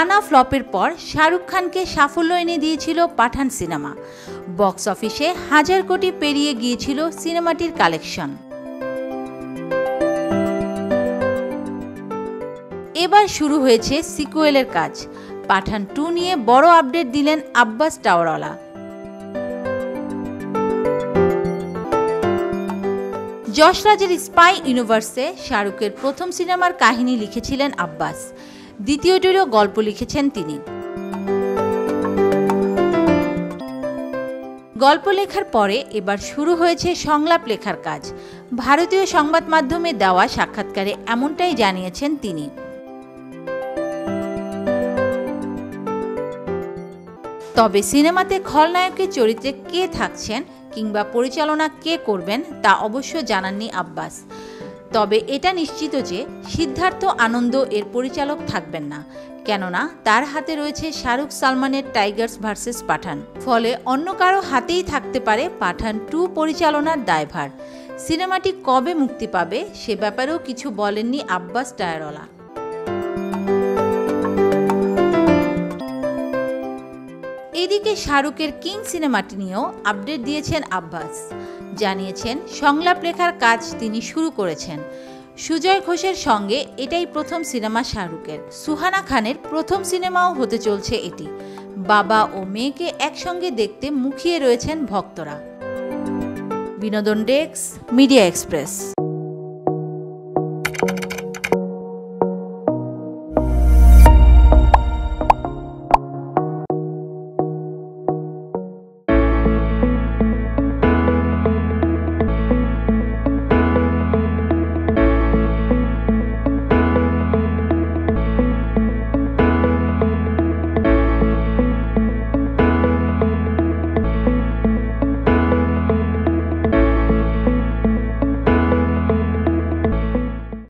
টানা ফ্লপের পর শাহরুখ খানকে সাফল্য এনে দিয়েছিল পাঠান সিনেমা। বক্স অফিসে 1000 কোটি পেরিয়ে গিয়েছিল সিনেমাটির কালেকশন। এবার শুরু হয়েছে সিকুয়েলের কাজ। পাঠান 2 নিয়ে বড় আপডেট দিলেন আব্বাস টাওয়ারওয়ালা। যশ রাজের স্পাই ইউনিভার্সে শাহরুখের প্রথম সিনেমার কাহিনী লিখেছিলেন আব্বাস, দ্বিতীয়টিরও গল্প লিখেছেন তিনি। গল্প লেখার পরে এবার শুরু হয়েছে সংলাপ লেখার কাজ। ভারতীয় সংবাদ মাধ্যমে দেওয়া সাক্ষাৎকারে এমনটাই জানিয়েছেন তিনি। তবে সিনেমাতে খলনায়কের চরিত্রে কে থাকছেন কিংবা পরিচালনা কে করবেন তা অবশ্য জানাননি আব্বাস। তবে এটা নিশ্চিত যে সিদ্ধার্থ আনন্দ এর পরিচালক থাকবেন না, কেননা তার হাতে রয়েছে শাহরুখ সালমানের টাইগার্স ভার্সেস পাঠান। ফলে অন্য কারো হাতেই থাকতে পারে পাঠান 2 পরিচালনার দায়ভার। সিনেমাটি কবে মুক্তি পাবে সে ব্যাপারেও কিছু বলেননি আব্বাস টাওয়ারওয়ালা। এদিকে শাহরুখের কিং সিনেমাটি নিয়েও আপডেট দিয়েছেন আব্বাস। জানিয়েছেন সংলাপ লেখার কাজ তিনি শুরু করেছেন। সুজয় ঘোষের সঙ্গে এটাই প্রথম সিনেমা শাহরুখের। সুহানা খানের প্রথম সিনেমাও হতে চলছে এটি। বাবা ও মেয়েকে একসঙ্গে দেখতে মুখিয়ে রয়েছেন ভক্তরা। বিনোদন ডেস্ক, মিডিয়া এক্সপ্রেস।